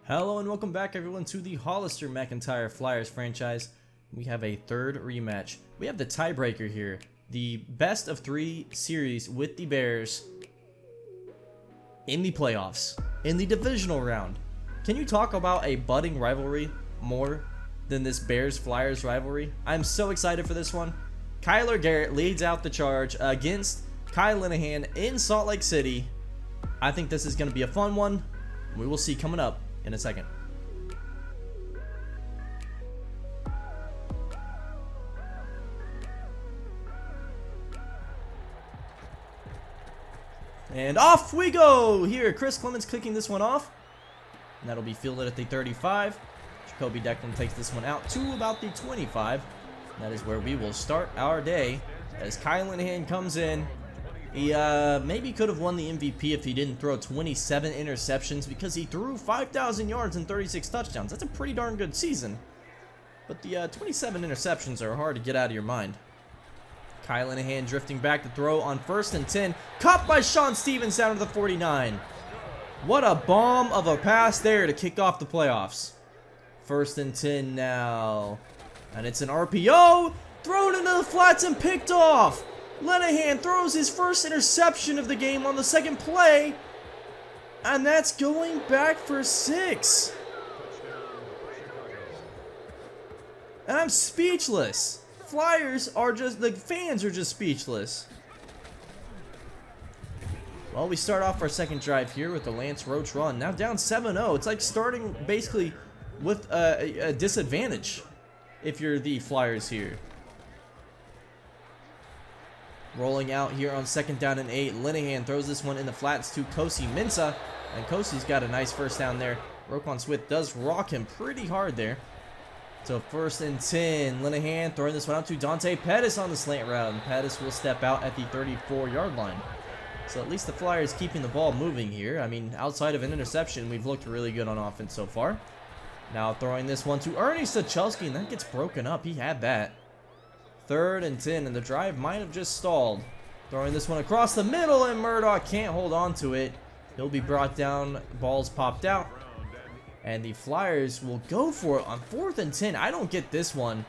Hello and welcome back everyone to the Hollister MacIntyre Flyers franchise. We have a third rematch. We have the tiebreaker here. The best of 3 series with the Bears in the playoffs, in the divisional round. Can you talk about a budding rivalry more than this Bears-Flyers rivalry? I'm so excited for this one. Kyler Garrett leads out the charge against Linehan in Salt Lake City. I think this is going to be a fun one. We will see coming up in a second. And off we go here. Chris Clemens kicking this one off. And that'll be fielded at the 35. Jacoby Declan takes this one out to about the 25. That is where we will start our day as Linehan comes in. He maybe could have won the MVP if he didn't throw 27 interceptions because he threw 5,000 yards and 36 touchdowns. That's a pretty darn good season. But the 27 interceptions are hard to get out of your mind. Linehan drifting back to throw on 1st and 10. Caught by Sean Stevens down to the 49. What a bomb of a pass there to kick off the playoffs. 1st and 10 now. And it's an RPO. Thrown into the flats and picked off. Linehan throws his first interception of the game on the second play, and that's going back for 6. And I'm speechless. Flyers are just, the fans are just speechless. Well, we start off our second drive here with the Lance Roach run. Now down 7-0. It's like starting basically with a disadvantage if you're the Flyers here. Rolling out here on 2nd down and 8. Linehan throws this one in the flats to Kosi Mensah. And Kosi's got a nice first down there. Roquan Smith does rock him pretty hard there. So 1st and 10. Linehan throwing this one out to Dante Pettis on the slant route. And Pettis will step out at the 34-yard line. So at least the Flyers keeping the ball moving here. I mean, outside of an interception, we've looked really good on offense so far. Now throwing this one to Ernie Sachowski. And that gets broken up. He had that. 3rd and 10, and the drive might have just stalled. Throwing this one across the middle, and Murdoch can't hold on to it. He'll be brought down. Ball's popped out. And the Flyers will go for it on 4th and 10. I don't get this one.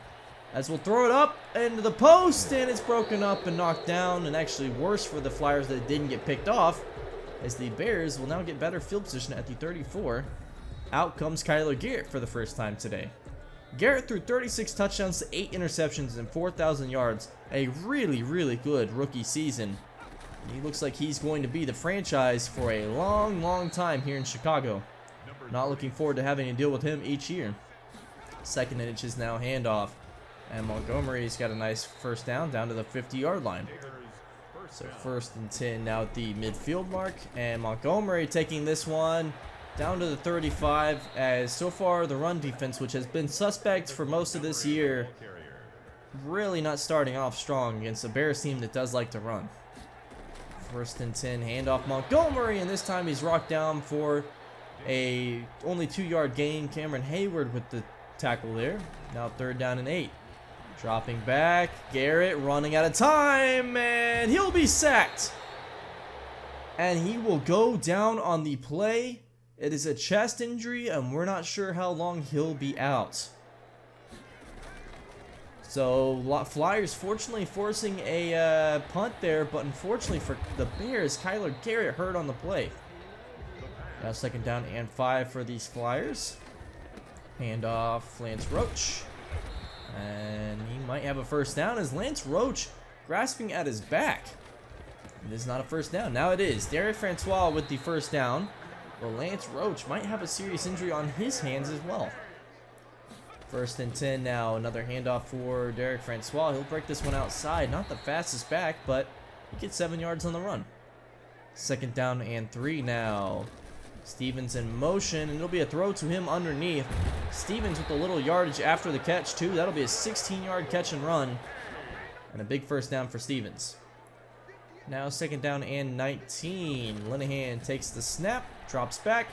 As we'll throw it up into the post, and it's broken up and knocked down. And actually worse for the Flyers that it didn't get picked off, as the Bears will now get better field position at the 34. Out comes Kyler Garrett for the first time today. Garrett threw 36 touchdowns to 8 interceptions and 4,000 yards. A really, really good rookie season. He looks like he's going to be the franchise for a long, long time here in Chicago. Not looking forward to having to deal with him each year. 2nd and inches now, handoff. And Montgomery's got a nice first down to the 50-yard line. So 1st and 10 now at the midfield mark. And Montgomery taking this one down to the 35, as so far the run defense, which has been suspect for most of this year, really not starting off strong against a Bears team that does like to run. 1st and 10, handoff Montgomery, and this time he's rocked down for a only 2-yard gain. Cameron Hayward with the tackle there. Now 3rd down and 8. Dropping back, Garrett running out of time, and he'll be sacked. And he will go down on the play. It is a chest injury, and we're not sure how long he'll be out. So, Flyers fortunately forcing a punt there, but unfortunately for the Bears, Kyler Garrett hurt on the play. Now 2nd down and 5 for these Flyers. Handoff, Lance Roach. And he might have a first down as Lance Roach grasping at his back. It is not a first down. Now it is. Derek Francois with the first down. Well, Lance Roach might have a serious injury on his hands as well. 1st and 10 now. Another handoff for Derek Francois. He'll break this one outside. Not the fastest back, but he gets 7 yards on the run. 2nd down and 3 now. Stevens in motion, and it'll be a throw to him underneath. Stevens with a little yardage after the catch, too. That'll be a 16-yard catch and run. And a big first down for Stevens. Now 2nd down and 19. Linehan takes the snap, drops back,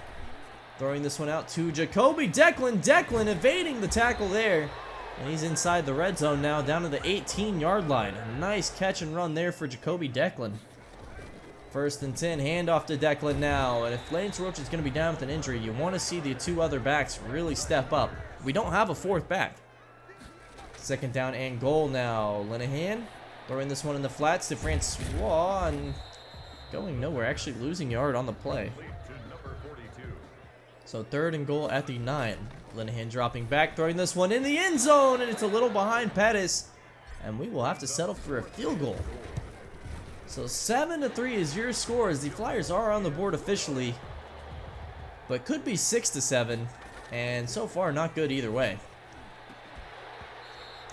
throwing this one out to Jacoby Declan. Declan evading the tackle there. And he's inside the red zone now, down to the 18-yard line. A nice catch and run there for Jacoby Declan. First and 10, handoff to Declan now. And if Lance Roach is going to be down with an injury, you want to see the two other backs really step up. We don't have a fourth back. Second down and goal now. Linehan throwing this one in the flats to Francois and going nowhere. Actually losing yard on the play. So third and goal at the 9. Linehan dropping back, throwing this one in the end zone, and it's a little behind Pettis. And we will have to settle for a field goal. So 7-3 is your score as the Flyers are on the board officially. But could be 6-7. And so far not good either way.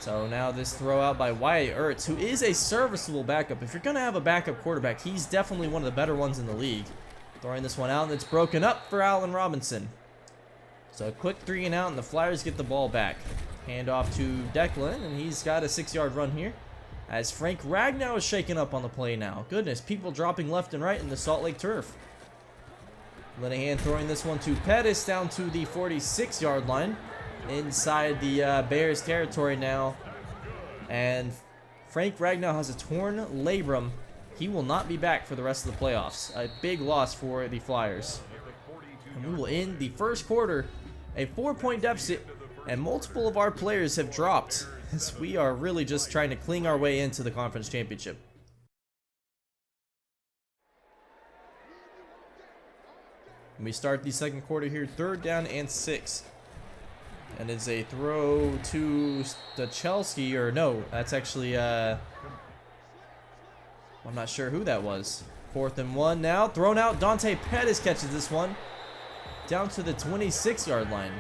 So now this throw out by Wyatt Ertz, who is a serviceable backup. If you're going to have a backup quarterback, he's definitely one of the better ones in the league. Throwing this one out, and it's broken up for Allen Robinson. So a quick 3 and out, and the Flyers get the ball back. Hand off to Declan, and he's got a 6-yard run here. As Frank Ragnow is shaken up on the play now. Goodness, people dropping left and right in the Salt Lake turf. Linehan throwing this one to Pettis down to the 46-yard line. Inside the Bears territory now. And Frank Ragnow has a torn labrum. He will not be back for the rest of the playoffs. A big loss for the Flyers. And we will end the first quarter a 4-point deficit. And multiple of our players have dropped. As we are really just trying to cling our way into the conference championship. And we start the second quarter here, 3rd down and 6. And it's a throw to Stachelski, or no, that's actually, I'm not sure who that was. 4th and 1 now, thrown out, Dante Pettis catches this one. Down to the 26-yard line.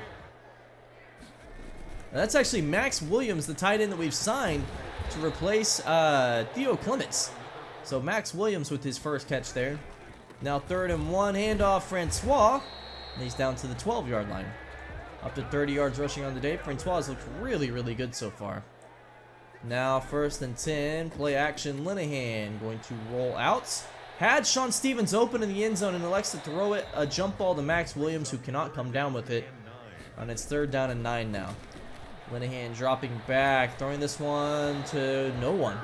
And that's actually Max Williams, the tight end that we've signed to replace Theo Clements. So Max Williams with his first catch there. Now 3rd and 1, handoff Francois. And he's down to the 12-yard line. Up to 30 yards rushing on the day. Francois has looked really, really good so far. Now 1st and 10, play action. Linehan going to roll out. Had Sean Stevens open in the end zone and elects to throw it. A jump ball to Max Williams, who cannot come down with it. And it's 3rd down and 9 now. Linehan dropping back, throwing this one to no one.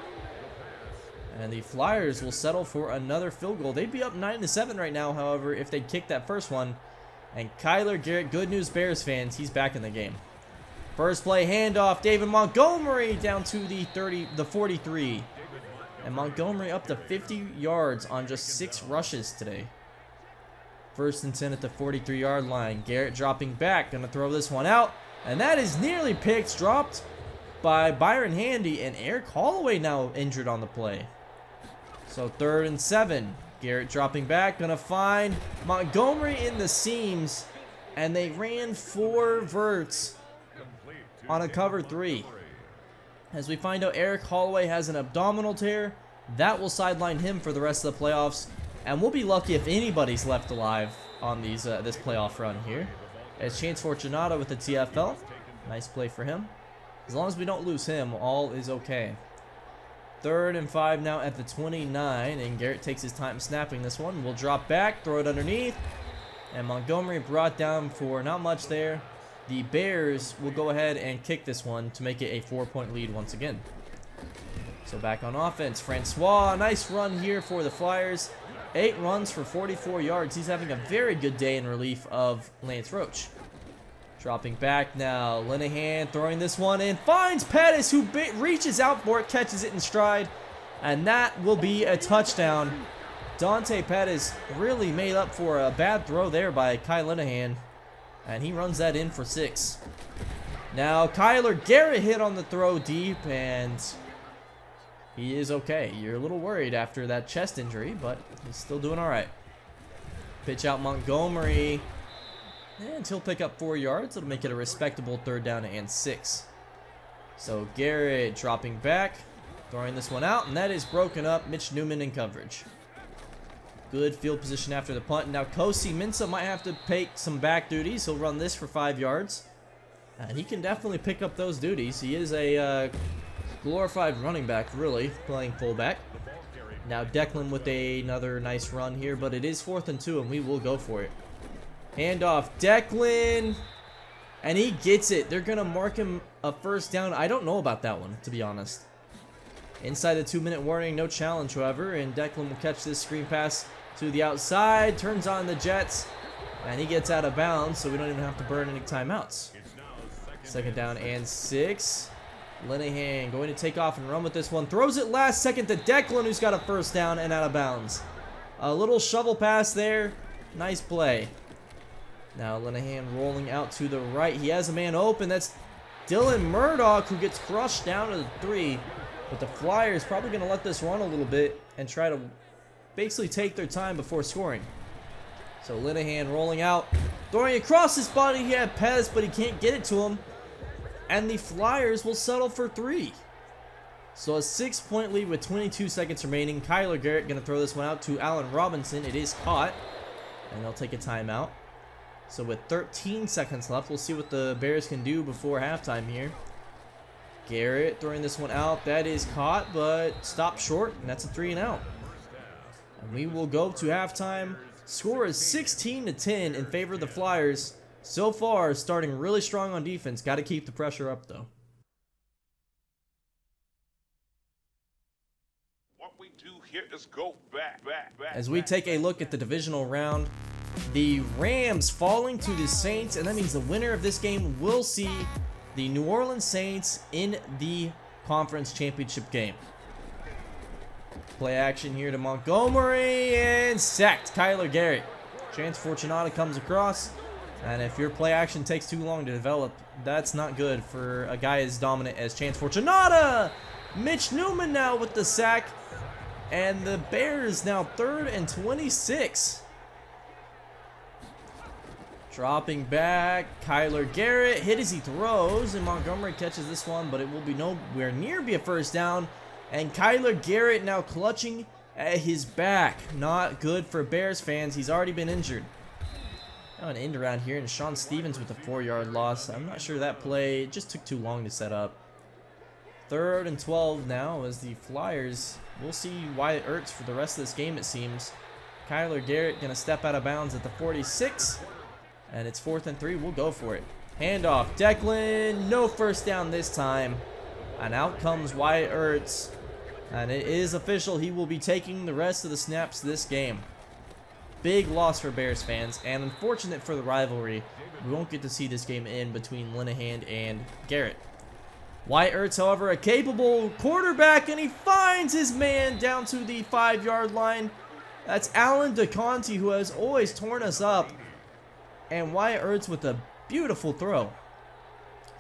And the Flyers will settle for another field goal. They'd be up 9-7 right now, however, if they kick that first one. And Kyler Garrett, good news Bears fans, he's back in the game. First play, handoff, David Montgomery down to the 43. And Montgomery up to 50 yards on just 6 rushes today. 1st and 10 at the 43-yard line. Garrett dropping back, gonna throw this one out. And that is nearly picked, dropped by Byron Handy, and Eric Holloway now injured on the play. So 3rd and 7. Garrett dropping back, gonna find Montgomery in the seams, and they ran 4 verts on a cover 3. As we find out, Eric Holloway has an abdominal tear. That will sideline him for the rest of the playoffs, and we'll be lucky if anybody's left alive on these this playoff run here. As Chance Fortunato with the TFL. Nice play for him. As long as we don't lose him, all is okay. 3rd and 5 now at the 29. And Garrett takes his time snapping this one. We'll drop back, throw it underneath. And Montgomery brought down for not much there. The Bears will go ahead and kick this one to make it a 4-point lead once again. So back on offense. Francois, nice run here for the Flyers. 8 runs for 44 yards. He's having a very good day in relief of Lance Roach. Dropping back now. Linehan throwing this one in. Finds Pettis, who reaches out for it, catches it in stride. And that will be a touchdown. Dante Pettis really made up for a bad throw there by Kai Linehan. And he runs that in for 6. Now Kyler Garrett hit on the throw deep, and he is okay. You're a little worried after that chest injury, but he's still doing all right. Pitch out Montgomery, and he'll pick up 4 yards. It'll make it a respectable 3rd down and 6. So Garrett dropping back, throwing this one out, and that is broken up. Mitch Newman in coverage. Good field position after the punt. Now Kosi Mensah might have to take some back duties. He'll run this for 5 yards. And he can definitely pick up those duties. He is a glorified running back, really, playing fullback. Now Declan with another nice run here, but it is 4th and 2, and we will go for it. Handoff, Declan, and he gets it. They're going to mark him a 1st down. I don't know about that one, to be honest. Inside the 2-minute warning, no challenge, however, and Declan will catch this screen pass to the outside, turns on the Jets, and he gets out of bounds, so we don't even have to burn any timeouts. Second down and 6. Linehan going to take off and run with this one. Throws it last second to Declan, who's got a first down and out of bounds. A little shovel pass there. Nice play. Now Linehan rolling out to the right. He has a man open. That's Dylan Murdoch, who gets crushed down to the 3. But the Flyers probably going to let this run a little bit and try to basically take their time before scoring. So Linehan rolling out, throwing across his body. He had Pez, but he can't get it to him. And the Flyers will settle for 3. So a 6-point lead with 22 seconds remaining. Kyler Garrett going to throw this one out to Allen Robinson. It is caught. And they'll take a timeout. So with 13 seconds left, we'll see what the Bears can do before halftime here. Garrett throwing this one out. That is caught, but stopped short. And that's a 3-and-out. And we will go to halftime. Score is 16-10 in favor of the Flyers. So far, starting really strong on defense. Got to keep the pressure up, though. What we do here is go back. As we take a look at the divisional round, the Rams falling to the Saints, and that means the winner of this game will see the New Orleans Saints in the conference championship game. Play action here to Montgomery, and sacked Kyler Garrett. Chance Fortunata comes across. And if your play action takes too long to develop, that's not good for a guy as dominant as Chance Fortunata. Mitch Newman now with the sack. And the Bears now 3rd and 26. Dropping back, Kyler Garrett hit as he throws, and Montgomery catches this one, but it will be nowhere near be a first down. And Kyler Garrett now clutching at his back. Not good for Bears fans. He's already been injured. Now an end around here, and Sean Stevens with a 4-yard loss. I'm not sure that play just took too long to set up. 3rd and 12 now as the Flyers. We'll see Wyatt Ertz for the rest of this game, it seems. Kyler Garrett going to step out of bounds at the 46. And it's 4th and 3. We'll go for it. Handoff. Declan. No first down this time. And out comes Wyatt Ertz. And it is official. He will be taking the rest of the snaps this game. Big loss for Bears fans, and unfortunate for the rivalry. We won't get to see this game end between Linehan and Garrett. Wyatt Ertz, however, a capable quarterback, and he finds his man down to the 5-yard line. That's Alan DeConte, who has always torn us up. And Wyatt Ertz with a beautiful throw.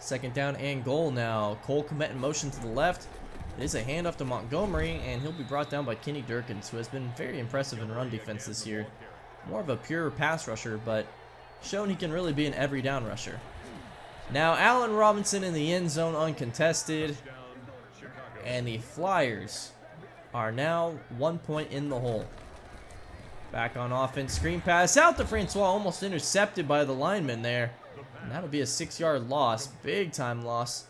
2nd down and goal now. Cole Kmet in motion to the left. It is a handoff to Montgomery, and he'll be brought down by Kenny Durkins, who has been very impressive in run defense this year. More of a pure pass rusher, but shown he can really be an every down rusher. Now Allen Robinson in the end zone uncontested. And the Flyers are now 1 point in the hole. Back on offense, screen pass out to Francois, almost intercepted by the lineman there. And that'll be a 6-yard loss, big time loss.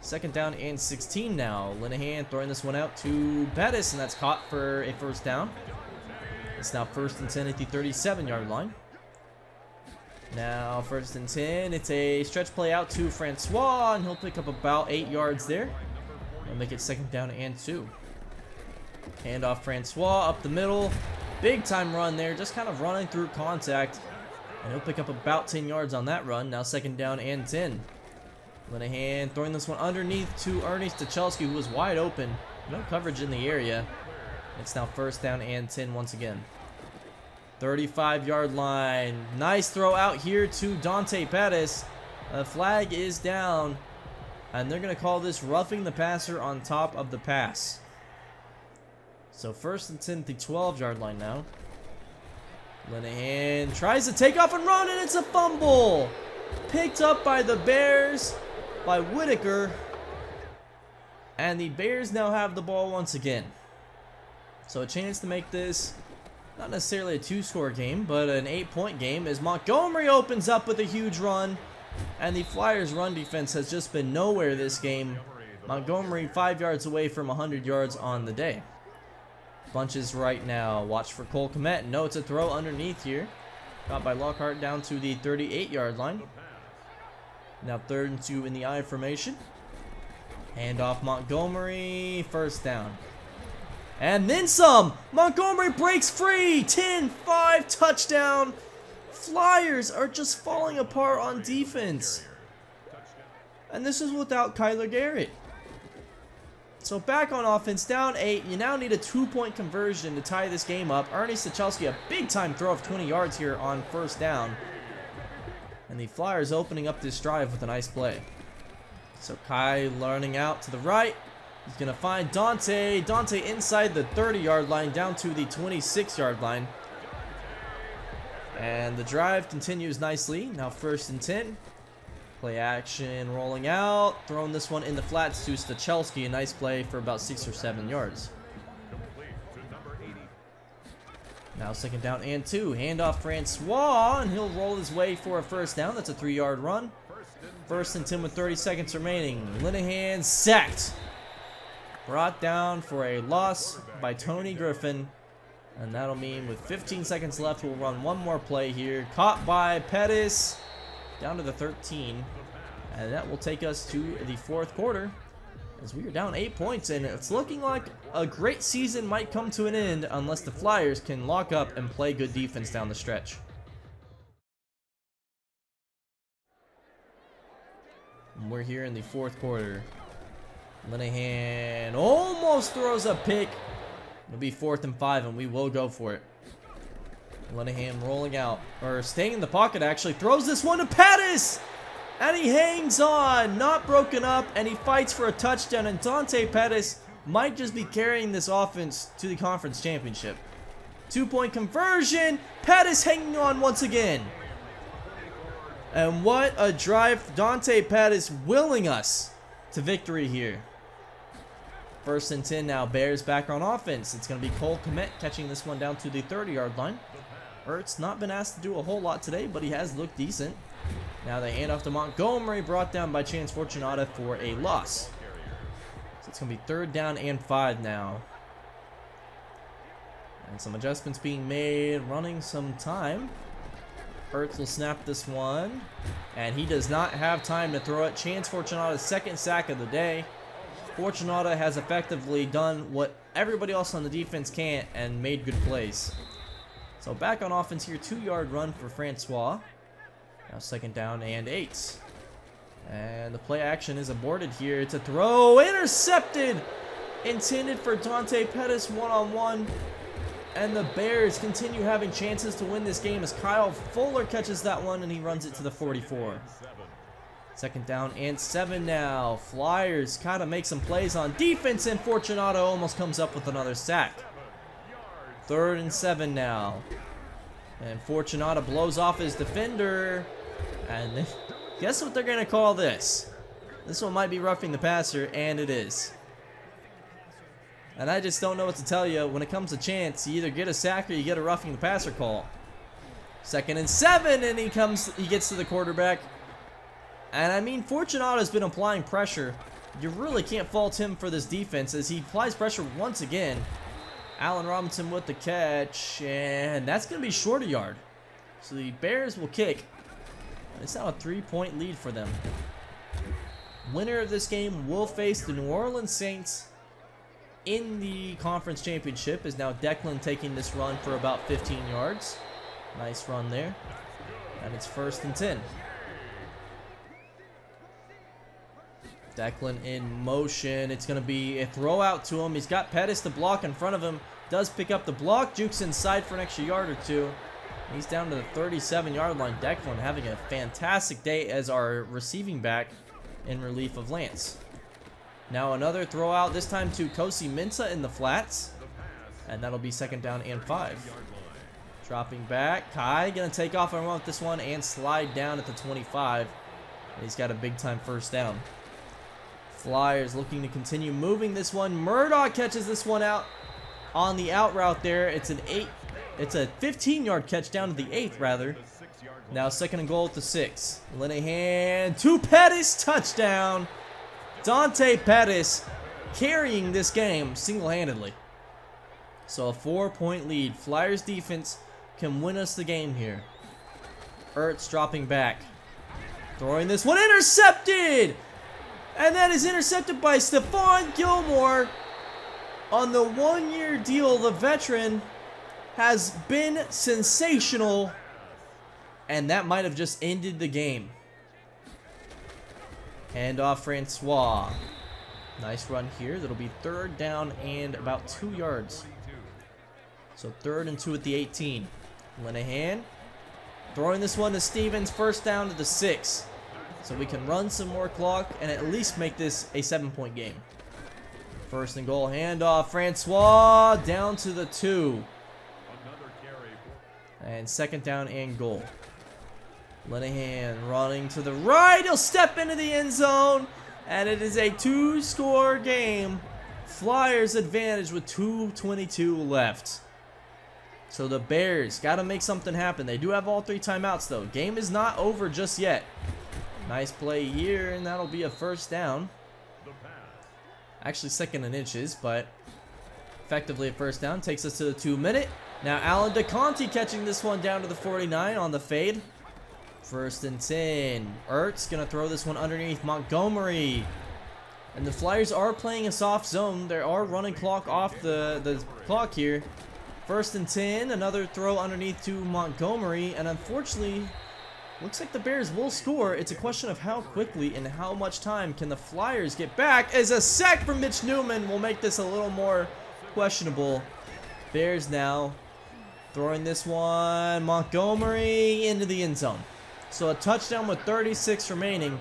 2nd down and 16 now. Linehan throwing this one out to Bettis, and that's caught for a first down. It's now 1st and 10 at the 37-yard line. Now 1st and 10. It's a stretch play out to Francois, and he'll pick up about 8 yards there. They'll make it 2nd down and 2. Handoff Francois up the middle. Big time run there, just kind of running through contact. And he'll pick up about 10 yards on that run. Now 2nd down and 10. Linehan throwing this one underneath to Ernie Stachelski, who was wide open. No coverage in the area. It's now 1st down and 10 once again. 35-yard line. Nice throw out here to Dante Pettis. The flag is down. And they're going to call this roughing the passer on top of the pass. So 1st and 10 at the 12-yard line now. Linehan tries to take off and run, and it's a fumble. Picked up by the Bears, by Whitaker. And the Bears now have the ball once again. So a chance to make this not necessarily a 2-score game, but an 8-point game as Montgomery opens up with a huge run. And the Flyers' run defense has just been nowhere this game. Montgomery 5 yards away from 100 yards on the day. Bunches right now. Watch for Cole Kmet. No, it's a throw underneath here. Caught by Lockhart down to the 38-yard line. Now 3rd and 2 in the I formation. Hand off Montgomery, first down. And then some. Montgomery breaks free. 10-5 touchdown. Flyers are just falling apart on defense. And this is without Kyler Garrett. So back on offense, down 8. You now need a 2-point conversion to tie this game up. Ernie Sachelski, a big-time throw of 20 yards here on first down. And the Flyers opening up this drive with a nice play. So Kai learning out to the right. He's going to find Dante. Dante inside the 30-yard line down to the 26-yard line. And the drive continues nicely. Now 1st and 10. Play action rolling out. Throwing this one in the flats to Stachelski. A nice play for about 6 or 7 yards. Now 2nd down and 2. Handoff Francois. And he'll roll his way for a first down. That's a 3-yard run. 1st and 10 with 30 seconds remaining. Linehan sacked. Brought down for a loss by Tony Griffin. And that'll mean with 15 seconds left, we'll run one more play here. Caught by Pettis. Down to the 13. And that will take us to the 4th quarter. As we are down 8 points. And it's looking like a great season might come to an end unless the Flyers can lock up and play good defense down the stretch. And we're here in the 4th quarter. Linehan almost throws a pick. It'll be 4th and 5, and we will go for it. Linehan rolling out, or staying in the pocket actually. Throws this one to Pettis! And he hangs on, not broken up, and he fights for a touchdown. And Dante Pettis might just be carrying this offense to the conference championship. 2-point conversion. Pettis hanging on once again. And what a drive. Dante Pettis willing us to victory here. 1st and 10 now. Bears back on offense. It's going to be Cole Kmet catching this one down to the 30-yard line. Ertz not been asked to do a whole lot today, but he has looked decent. Now they hand off to Montgomery, brought down by Chance Fortunata for a loss. So it's going to be 3rd down and 5 now. And some adjustments being made, running some time. Ertz will snap this one. And he does not have time to throw it. Chance Fortunata's 2nd sack of the day. Fortunata has effectively done what everybody else on the defense can't and made good plays. So back on offense here, 2-yard run for Francois. Now 2nd down and 8. And the play action is aborted here. It's a throw, intercepted, intended for Dante Pettis one-on-one. And the Bears continue having chances to win this game as Kyle Fuller catches that one and he runs it to the 44. 2nd down and 7 now. Flyers kind of make some plays on defense, and Fortunato almost comes up with another sack. 3rd and 7 now. And Fortunato blows off his defender. And guess what they're going to call this? This one might be roughing the passer, and it is. And I just don't know what to tell you. When it comes to chance, you either get a sack or you get a roughing the passer call. 2nd and 7, and he gets to the quarterback. And I mean, Fortunato's been applying pressure. You really can't fault him for this defense as he applies pressure once again. Allen Robinson with the catch, and that's going to be short a yard. So the Bears will kick. It's now a 3-point lead for them. Winner of this game will face the New Orleans Saints in the conference championship. Is now Declan taking this run for about 15 yards. Nice run there. And it's 1st and 10. Declan in motion. It's going to be a throw out to him. He's got Pettis to block in front of him. Does pick up the block. Jukes inside for an extra yard or two. He's down to the 37-yard line. Declan having a fantastic day as our receiving back in relief of Lance. Now another throw out, this time to Kosi Mensah in the flats. And that'll be 2nd down and 5. Dropping back. Kai going to take off and run with this one and slide down at the 25. He's got a big-time 1st down. Flyers looking to continue moving this one. Murdoch catches this one out on the out route there. It's a 15-yard catch down to the 8th rather. Now 2nd and goal at the 6. Linehan to Pettis, touchdown. Dante Pettis carrying this game single-handedly. So a 4-point lead. Flyers defense can win us the game here. Ertz dropping back. Throwing this one, intercepted! And that is intercepted by Stephon Gilmore. On the 1-year deal, the veteran has been sensational. And that might have just ended the game. Hand off Francois. Nice run here. That'll be 3rd down and about 2 yards. So 3rd and 2 at the 18. Linehan throwing this one to Stevens. 1st down to the 6. So we can run some more clock and at least make this a 7-point game. 1st and goal. Handoff. Francois down to the 2. And 2nd down and goal. Linehan running to the right. He'll step into the end zone. And it is a 2-score game. Flyers advantage with 2:22 left. So the Bears got to make something happen. They do have all 3 timeouts though. Game is not over just yet. Nice play here, and that'll be a 1st down. Actually 2nd and inches, but effectively a 1st down. Takes us to the 2-minute. Now Alan DeConti catching this one down to the 49 on the fade. 1st and 10. Ertz gonna throw this one underneath Montgomery. And the Flyers are playing a soft zone. They are running clock off the clock here. 1st and 10. Another throw underneath to Montgomery. And unfortunately, looks like the Bears will score. It's a question of how quickly and how much time can the Flyers get back, as a sack from Mitch Newman will make this a little more questionable. Bears now throwing this one. Montgomery into the end zone. So a touchdown with 36 remaining.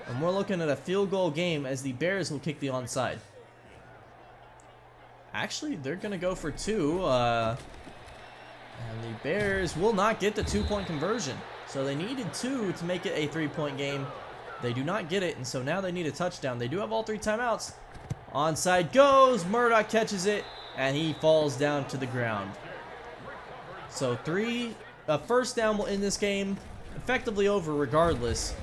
And we're looking at a field goal game as the Bears will kick the onside. Actually, they're going to go for 2. And the Bears will not get the 2-point conversion. So they needed 2 to make it a 3-point game. They do not get it, and so now they need a touchdown. They do have all 3 timeouts. Onside goes. Murdoch catches it, and he falls down to the ground. So 1st down will end this game. Effectively over regardless.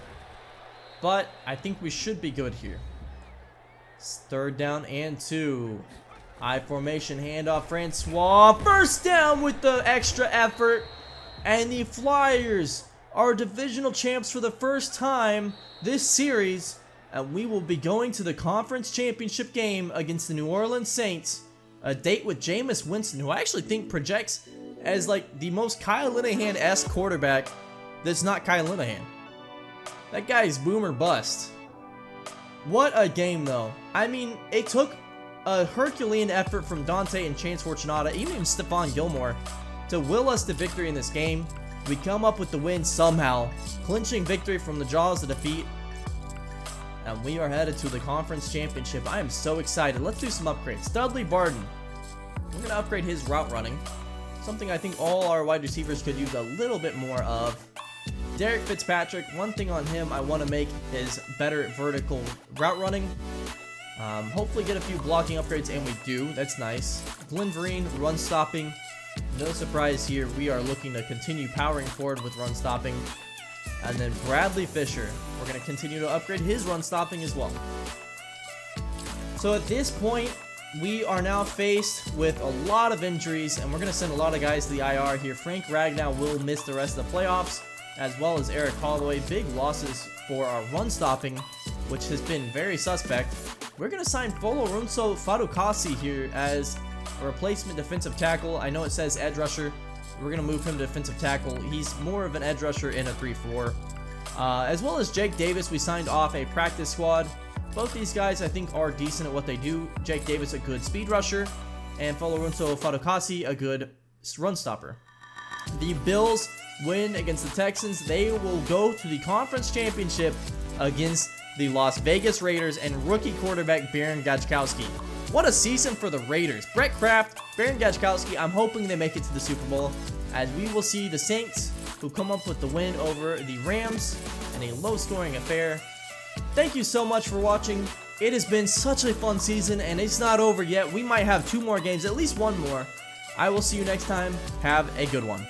But I think we should be good here. 3rd down and 2. I formation, handoff Francois. 1st down with the extra effort. And the Flyers are divisional champs for the first time this series. And we will be going to the conference championship game against the New Orleans Saints. A date with Jameis Winston, who I actually think projects as like the most Kyle Linehan-esque quarterback that's not Kyle Linehan. That guy is boom or bust. What a game though. I mean, it took a Herculean effort from Dante and Chance Fortunata, even Stephon Gilmore, to will us to victory in this game. We come up with the win somehow, clinching victory from the jaws of defeat. And we are headed to the conference championship. I am so excited. Let's do some upgrades. Dudley Barden. We're going to upgrade his route running. Something I think all our wide receivers could use a little bit more of. Derek Fitzpatrick, one thing on him I want to make is better vertical route running. Hopefully get a few blocking upgrades, and we do. That's nice. Glenn Vereen, run stopping. No surprise here. We are looking to continue powering forward with run stopping. And then Bradley Fisher, we're going to continue to upgrade his run stopping as well. So at this point, we are now faced with a lot of injuries, and we're going to send a lot of guys to the IR here. Frank Ragnow will miss the rest of the playoffs, as well as Eric Holloway. Big losses for our run stopping, which has been very suspect. We're going to sign Folorunso Fadukasi here as a replacement defensive tackle. I know it says edge rusher. We're going to move him to defensive tackle. He's more of an edge rusher in a 3-4. As well as Jake Davis, we signed off a practice squad. Both these guys, I think, are decent at what they do. Jake Davis, a good speed rusher, and Folorunso Fadukasi, a good run stopper. The Bills win against the Texans. They will go to the conference championship against the Las Vegas Raiders and rookie quarterback Baron Gajkowski. What a season for the Raiders. Brett Kraft, Baron Gajkowski, I'm hoping they make it to the Super Bowl, as we will see the Saints, who come up with the win over the Rams in a low-scoring affair. Thank you so much for watching. It has been such a fun season, and it's not over yet. We might have 2 more games, at least 1 more. I will see you next time. Have a good one.